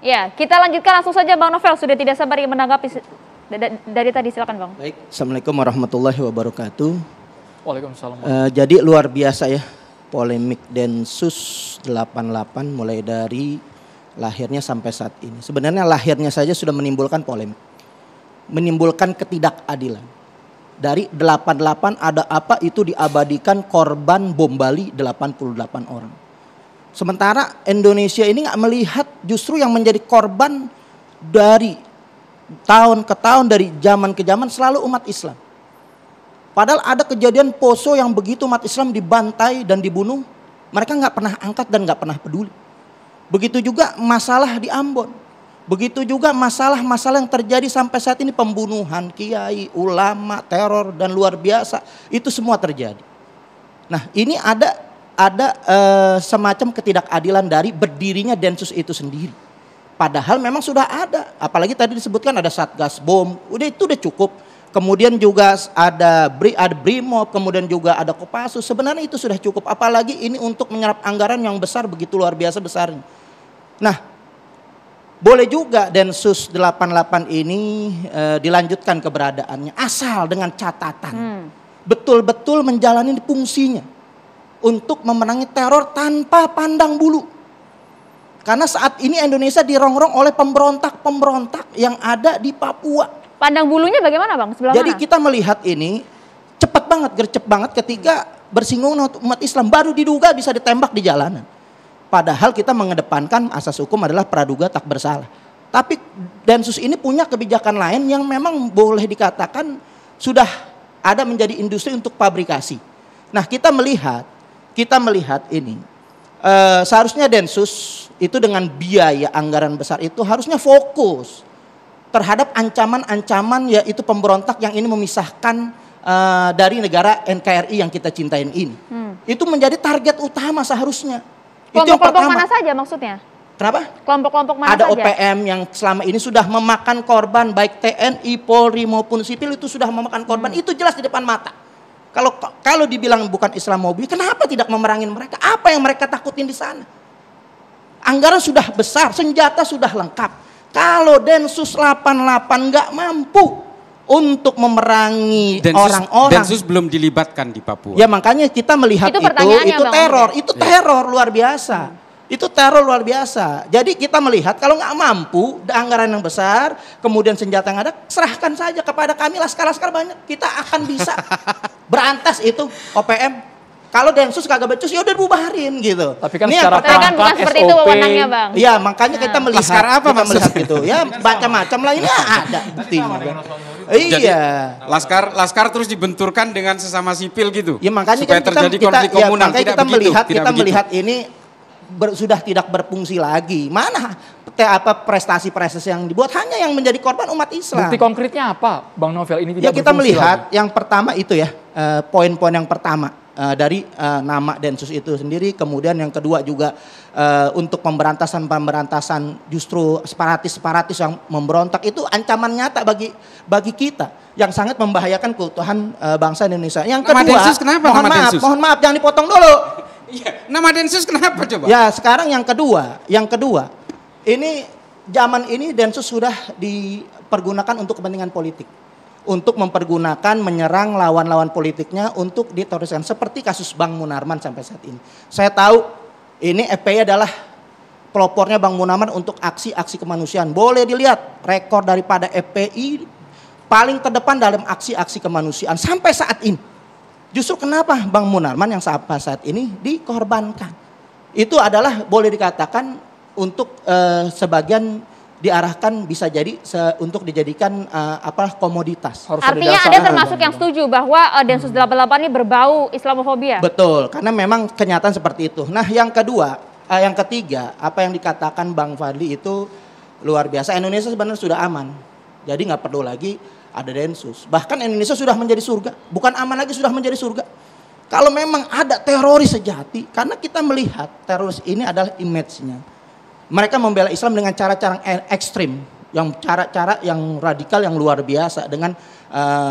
Ya, kita lanjutkan langsung saja Bang Novel, sudah tidak sabar ingin menanggapi dari tadi, silakan Bang. Baik, Assalamualaikum warahmatullahi wabarakatuh. Waalaikumsalam. Jadi luar biasa ya polemik Densus 88 mulai dari lahirnya sampai saat ini. Sebenarnya lahirnya saja sudah menimbulkan polemik, menimbulkan ketidakadilan. Dari 88 ada apa itu diabadikan korban bom Bali 88 orang. Sementara Indonesia ini nggak melihat justru yang menjadi korban dari tahun ke tahun, dari zaman ke zaman selalu umat Islam. Padahal ada kejadian Poso yang begitu umat Islam dibantai dan dibunuh, mereka nggak pernah angkat dan nggak pernah peduli. Begitu juga masalah di Ambon, begitu juga masalah-masalah yang terjadi sampai saat ini, pembunuhan kiai, ulama, teror dan luar biasa, itu semua terjadi. Nah, ini ada semacam ketidakadilan dari berdirinya Densus itu sendiri. Padahal memang sudah ada, apalagi tadi disebutkan ada Satgas Bom, itu udah cukup. Kemudian juga ada Brimob, kemudian juga ada Kopassus. Sebenarnya itu sudah cukup, apalagi ini untuk menyerap anggaran yang besar, begitu luar biasa besarnya. Nah, boleh juga Densus 88 ini dilanjutkan keberadaannya, asal dengan catatan betul-betul menjalani fungsinya untuk memenangi teror tanpa pandang bulu. Karena saat ini Indonesia dirongrong oleh pemberontak-pemberontak yang ada di Papua. Pandang bulunya bagaimana Bang? Sebelah Jadi mana? kita melihat ini cepat banget, gercep banget ketika bersinggungan umat Islam, baru diduga bisa ditembak di jalanan. Padahal kita mengedepankan asas hukum adalah praduga tak bersalah. Tapi Densus ini punya kebijakan lain yang memang boleh dikatakan sudah ada menjadi industri untuk pabrikasi. Nah, kita melihat ini seharusnya Densus itu dengan biaya anggaran besar itu harusnya fokus terhadap ancaman-ancaman, yaitu pemberontak yang ini memisahkan dari negara NKRI yang kita cintain ini. Itu menjadi target utama seharusnya. Kelompok-kelompok mana saja maksudnya? Kenapa? Kelompok-kelompok mana ada saja? Ada OPM yang selama ini sudah memakan korban, baik TNI, Polri maupun sipil itu sudah memakan korban. Itu jelas di depan mata. Kalau dibilang bukan Islamophobia, kenapa tidak memerangin mereka? Apa yang mereka takutin di sana? Anggaran sudah besar, senjata sudah lengkap. Kalau Densus 88 nggak mampu untuk memerangi orang-orang. Densus belum dilibatkan di Papua. Ya makanya kita melihat itu teror, itu teror luar biasa. Itu teror luar biasa. Jadi kita melihat kalau nggak mampu, anggaran yang besar, kemudian senjata yang ada, serahkan saja kepada kami, laskar-laskar banyak. Kita akan bisa berantas itu OPM. Kalau Densus kagak becus ya udah bubarin gitu. Tapi kan ini secara kan bukan seperti itu wewenangnya Bang. Iya, makanya kita melihat. Laskar apa melihat itu? Ya macam-macam lah, ini ada buktinya. Iya. Laskar terus dibenturkan dengan sesama sipil gitu. Ya makanya supaya kan terjadi konflik komunal. Makanya kita melihat ini sudah tidak berfungsi lagi. Mana prestasi-prestasi yang dibuat, hanya yang menjadi korban umat Islam. Bukti konkretnya apa, Bang Novel? Ini tidak kita melihat lagi. Yang pertama itu ya, poin-poin yang pertama dari nama Densus itu sendiri. Kemudian yang kedua juga untuk pemberantasan justru separatis yang memberontak, itu ancaman nyata bagi kita yang sangat membahayakan keutuhan bangsa Indonesia. Yang kedua, Densus kenapa? Mohon maaf jangan dipotong dulu. Iya, nama Densus kenapa coba? Ya sekarang yang kedua, ini zaman ini Densus sudah dipergunakan untuk kepentingan politik, untuk mempergunakan menyerang lawan-lawan politiknya untuk diteroriskan, seperti kasus Bang Munarman sampai saat ini. Saya tahu ini FPI adalah pelopornya Bang Munarman untuk aksi-aksi kemanusiaan. Boleh dilihat rekor daripada FPI paling terdepan dalam aksi-aksi kemanusiaan sampai saat ini. Justru kenapa Bang Munarman yang sampai saat ini dikorbankan? Itu adalah boleh dikatakan untuk sebagian diarahkan bisa jadi untuk dijadikan komoditas. Artinya Anda termasuk yang setuju bahwa Densus 88 ini berbau Islamofobia? Betul, karena memang kenyataan seperti itu. Nah yang ketiga, apa yang dikatakan Bang Fadli itu luar biasa. Indonesia sebenarnya sudah aman, jadi nggak perlu lagi ada Densus. Bahkan Indonesia sudah menjadi surga, bukan aman lagi, sudah menjadi surga. Kalau memang ada teroris sejati, karena kita melihat teroris ini adalah image-nya. Mereka membela Islam dengan cara-cara ekstrim, yang cara-cara yang radikal, yang luar biasa, dengan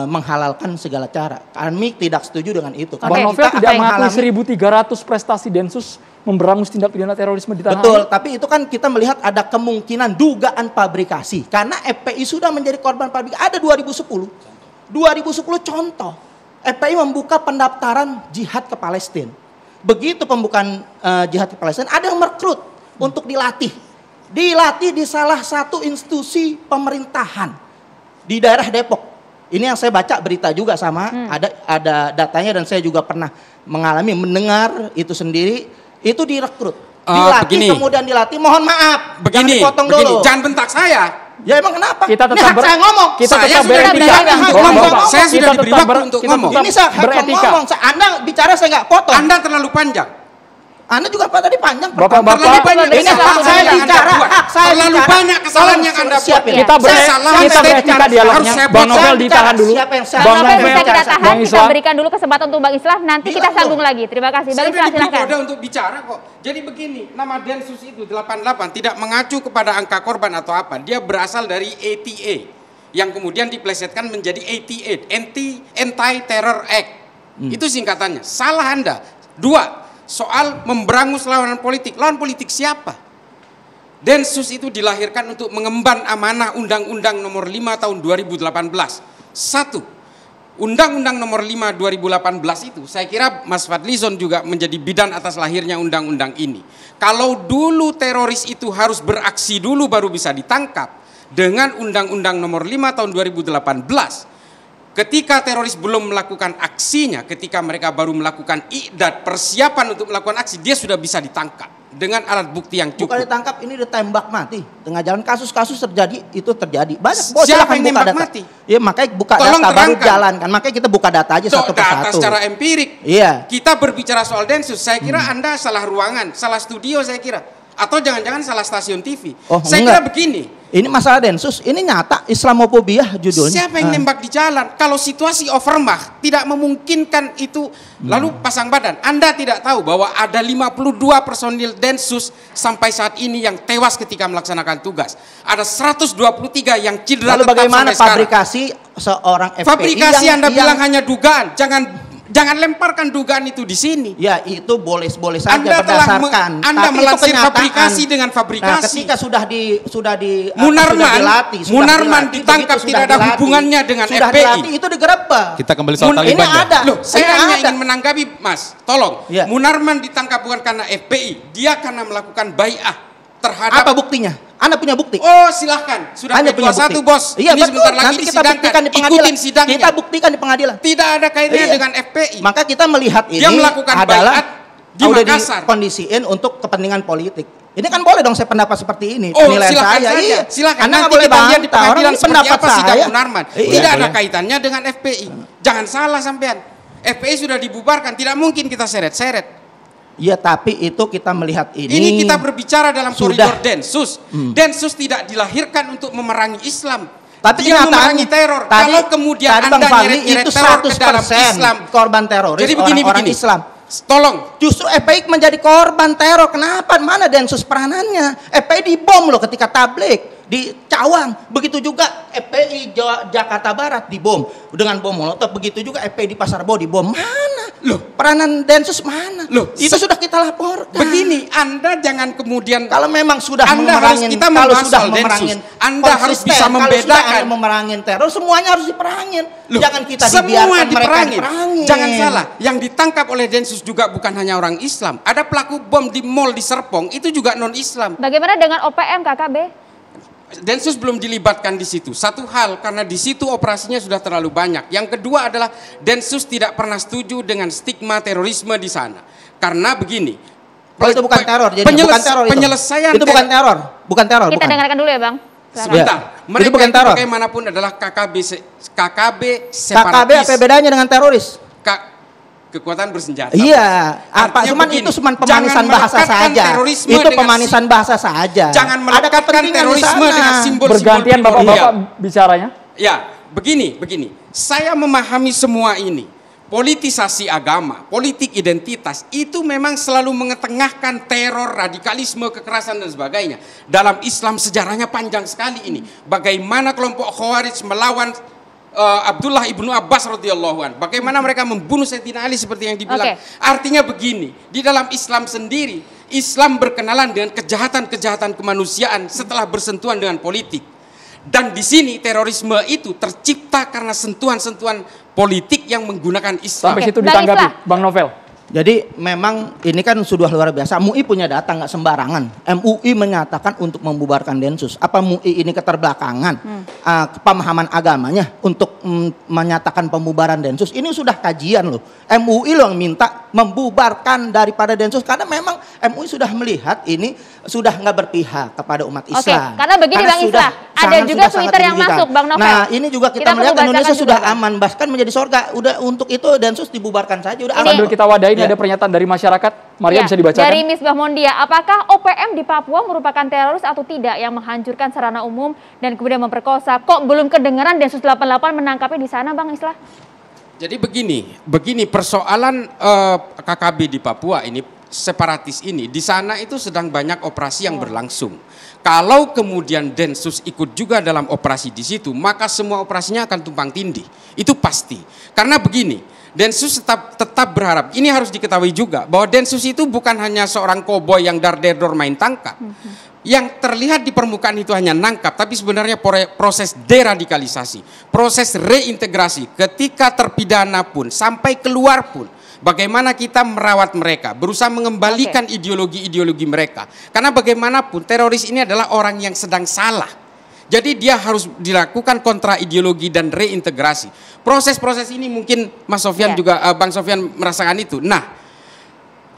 menghalalkan segala cara. Kami tidak setuju dengan itu. Bang Karena Novel kita tidak akan mengakui mengalami 1.300 prestasi Densus memberangus tindak pidana terorisme di tanah betul, air. tapi itu kan kita melihat ada kemungkinan dugaan fabrikasi. Karena FPI sudah menjadi korban fabrikasi. Ada 2010. 2010 contoh. FPI membuka pendaftaran jihad ke Palestina. Begitu pembukaan jihad ke Palestina, ada yang merekrut untuk dilatih. Dilatih di salah satu institusi pemerintahan di daerah Depok. Ini yang saya baca berita juga sama, ada datanya dan saya juga pernah mendengar itu sendiri, itu direkrut. Dilatih begini. kemudian dilatih, mohon maaf, Begini, jangan dipotong begini, dulu. jangan bentak saya. Ya emang kenapa? Kita Ini tetap hak saya ngomong. kita Saya tetap sudah beretika. diberi hak untuk ngomong. Saya sudah Kita diberi tetap waktu untuk kita ngomong. tetap Ini saya hak beretika. ngomong. Anda bicara saya nggak potong. Anda terlalu panjang. Anda juga Pak tadi panjang. Bapak-bapak, Terlalu banyak ini hak kesalahan saya yang Anda bicara, buat. hak saya Terlalu bicara. banyak kesalahan yang Anda buat. Siapin. Kita Saya beretika dialognya. harus saya Bang potong. Novel ditahan dulu. Siapa yang Bang Novel Novel, bisa kita Bang tahan, kita Islam. berikan dulu kesempatan untuk Bang Islah, nanti kita Bilang sambung dong. lagi. Terima kasih. Bang Saya Islah sudah diberi silahkan. kode untuk bicara kok. Jadi begini, nama Densus itu 88 tidak mengacu kepada angka korban atau apa. Dia berasal dari ATA yang kemudian diplesetkan menjadi ATA, Anti-Terror Act. Itu singkatannya. Salah Anda. Dua, soal memberangus lawan politik. Lawan politik siapa? Densus itu dilahirkan untuk mengemban amanah Undang-Undang Nomor 5 Tahun 2018. Satu, Undang-Undang Nomor 5 2018 itu, saya kira Mas Fadlizon juga menjadi bidan atas lahirnya undang-undang ini. Kalau dulu teroris itu harus beraksi dulu baru bisa ditangkap, dengan Undang-Undang Nomor 5 Tahun 2018, ketika teroris belum melakukan aksinya, ketika mereka baru melakukan i'dad, persiapan untuk melakukan aksi, dia sudah bisa ditangkap dengan alat bukti yang Bukan cukup. ditangkap, ini ditembak mati. Tengah jalan kasus-kasus terjadi, itu terjadi. Banyak. Siapa Silakan yang buka nembak data. mati? Ya makanya buka Tolong data baru terangkan. jalan kan. Makanya kita buka data aja satu Data persatu. secara empirik. Iya. Kita berbicara soal Densus, saya kira Anda salah ruangan, salah studio saya kira. Atau jangan-jangan salah stasiun TV. Oh, saya enggak. kira begini, Ini masalah Densus, ini nyata Islamophobia judulnya. siapa yang nembak di jalan? Kalau situasi overmah tidak memungkinkan itu, lalu pasang badan. Anda tidak tahu bahwa ada 52 personil Densus sampai saat ini yang tewas ketika melaksanakan tugas. Ada 123 yang cedera Lalu tetap bagaimana sampai sekarang. fabrikasi seorang FPI Fabrikasi yang, Anda bilang hanya dugaan, jangan lemparkan dugaan itu di sini. ya itu boleh saja Anda telah berdasarkan. Anda Tapi itu melansir kenyataan. fabrikasi dengan Nah, fabrikasi. ketika sudah Munarman ditangkap, begitu tidak ada hubungannya dengan sudah FPI. dilatih, itu digerebek. Kita kembali soal Ini Taliban ya. ada. Loh, saya Ini hanya ada. ingin menanggapi, Mas. Tolong. Ya. Munarman ditangkap bukan karena FPI, dia karena melakukan bai'ah terhadap. Apa buktinya? Anda punya bukti? Oh, silahkan. Sudah Anda punya P21, bukti. Bos. Iya, Ini betul. sebentar lagi Nanti kita disidangkan. buktikan di pengadilan. Ikutin sidangnya. Kita buktikan di pengadilan. Tidak ada kaitannya Iya. dengan FPI. Maka kita melihat ini Dia melakukan adalah baiat di udah Makassar. dikondisiin untuk kepentingan politik. Ini kan boleh dong saya pendapat seperti ini. Oh, penilaian silakan saya. saja. Iya. Silakan. Anda nggak Nanti boleh kita lihat di bantah. Orang pengadilan ini seperti pendapat apa sidang saya. Munarman. Iya. Tidak ada Boleh. kaitannya dengan FPI. Jangan salah sampean. FPI sudah dibubarkan. Tidak mungkin kita seret-seret. Ya, tapi itu kita melihat ini. Ini kita berbicara dalam Sudah. koridor Densus. Densus tidak dilahirkan untuk memerangi Islam. Tapi Dia kenyataannya- memerangi teror. Tadi- Kalau kemudian tadi Bang Anda Fadli nyeret-nyeret itu teror ke dalam 100% Islam. korban teroris, Jadi orang-orang begini. Islam. Tolong. Justru FPI menjadi korban teror. Kenapa? Mana Densus peranannya? FPI dibom loh ketika tablik di Cawang. Begitu juga FPI Jakarta Barat dibom dengan bom molotov. Begitu juga FPI di Pasar Bo dibom. Mana? Loh. Peranan Densus mana? Loh, Itu sudah kita laporkan. Begini, Anda jangan kemudian Kalau memang sudah Anda harus- memerangin, kita kalau membahas sudah soal Densus. memerangin, Anda harus konsisten. bisa Kalau sudah membedakan. Anda memerangin teror, semuanya harus diperangin. Loh, Jangan kita semua dibiarkan mereka diperangin. diperangin. Jangan salah, yang ditangkap oleh Densus juga bukan hanya orang Islam. Ada pelaku bom di mall di Serpong, itu juga non-Islam. Bagaimana dengan OPM KKB? Densus belum dilibatkan di situ. Satu hal, karena di situ operasinya sudah terlalu banyak. Yang kedua adalah Densus tidak pernah setuju dengan stigma terorisme di sana. Karena begini. Oh, itu bukan teror, jadi bukan teror itu. Penyelesaian itu bukan teror, bukan teror. Kita bukan. dengarkan dulu ya, Bang. Silakan. Sebentar, Ya. mereka Itu bukan itu teror. bagaimanapun adalah KKB KKB separatis. apa bedanya dengan teroris? Kekuatan bersenjata. Iya, apa Artinya cuman begini, itu cuman jangan pemanisan bahasa melekatkan saja. terorisme Itu dengan pemanisan bahasa saja. Jangan Ada melekatkan kepentingan di terorisme sana. dengan simbol Bergantian bapak-bapak bicaranya. Ya, begini. Saya memahami semua ini. Politisasi agama, politik identitas itu memang selalu mengetengahkan teror, radikalisme, kekerasan dan sebagainya. Dalam Islam sejarahnya panjang sekali ini. Bagaimana kelompok Khawarij melawan Abdullah ibnu Abbas radhiyallahu an. Bagaimana mereka membunuh Sayyidina Ali seperti yang dibilang. Artinya begini, di dalam Islam sendiri, Islam berkenalan dengan kejahatan-kejahatan kemanusiaan setelah bersentuhan dengan politik. Dan di sini terorisme itu tercipta karena sentuhan-sentuhan politik yang menggunakan Islam. Sampai situ ditanggapi, Bang Novel. Jadi memang ini kan sudah luar biasa. MUI punya data nggak sembarangan. MUI menyatakan untuk membubarkan Densus. Apa MUI ini keterbelakangan pemahaman agamanya untuk menyatakan pembubaran Densus? Ini sudah kajian loh. MUI loh yang minta membubarkan daripada Densus karena memang MUI sudah melihat ini sudah nggak berpihak kepada umat Islam. Karena begini Bang Islah, ada juga Twitter yang masuk Bang Novel. Nah ini juga kita melihat Indonesia sudah aman, bahkan menjadi surga. Udah untuk itu Densus dibubarkan saja. Udah Sambil kita wadahi, ada pernyataan dari masyarakat. Maria bisa dibacakan. Dari Misbah Mondia, apakah OPM di Papua merupakan teroris atau tidak yang menghancurkan sarana umum dan kemudian memperkosa? Kok belum kedengaran Densus 88 menangkapnya di sana, Bang Islah? Jadi begini persoalan KKB di Papua ini, separatis ini, di sana itu sedang banyak operasi yang berlangsung. Kalau kemudian Densus ikut juga dalam operasi di situ, maka semua operasinya akan tumpang tindih. Itu pasti. Karena begini, Densus tetap berharap, ini harus diketahui juga, bahwa Densus itu bukan hanya seorang koboi yang dar-der main tangkap. Yang terlihat di permukaan itu hanya nangkap, tapi sebenarnya proses deradikalisasi, proses reintegrasi, ketika terpidana pun, sampai keluar pun, bagaimana kita merawat mereka, berusaha mengembalikan ideologi-ideologi mereka. Karena bagaimanapun teroris ini adalah orang yang sedang salah. Jadi dia harus dilakukan kontra ideologi dan reintegrasi. Proses-proses ini mungkin Mas Sofyan juga, Bang Sofyan merasakan itu. Nah,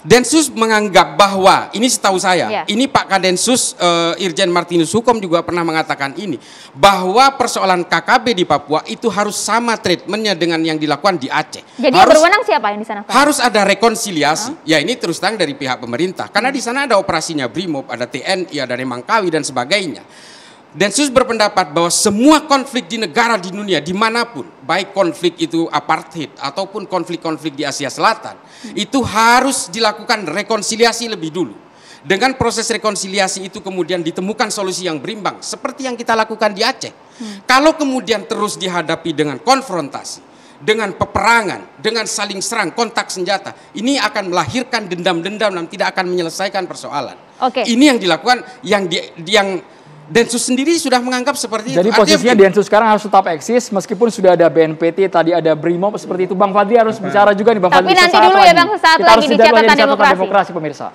Densus menganggap bahwa, ini setahu saya, ini Pak Kadensus Irjen Martinus Hukum juga pernah mengatakan ini, bahwa persoalan KKB di Papua itu harus sama treatmentnya dengan yang dilakukan di Aceh. Jadi yang berwenang siapa yang di sana? Harus ada rekonsiliasi. Ya ini terus terang dari pihak pemerintah. Karena di sana ada operasinya Brimob, ada TNI, ada Remangkawi dan sebagainya. Densus berpendapat bahwa semua konflik di negara di dunia dimanapun, baik konflik itu apartheid ataupun konflik-konflik di Asia Selatan, itu harus dilakukan rekonsiliasi lebih dulu. Dengan proses rekonsiliasi itu kemudian ditemukan solusi yang berimbang, seperti yang kita lakukan di Aceh. Kalau kemudian terus dihadapi dengan konfrontasi, dengan peperangan, dengan saling serang, kontak senjata, ini akan melahirkan dendam-dendam dan tidak akan menyelesaikan persoalan. Ini yang dilakukan, yang Densus sendiri sudah menganggap seperti itu. Jadi posisinya Densus sekarang harus tetap eksis meskipun sudah ada BNPT, tadi ada Brimob seperti itu. Bang Fadli harus bicara juga nih Bang Fadli. Tapi nanti dulu ya Bang, sesaat lagi di catatan demokrasi pemirsa.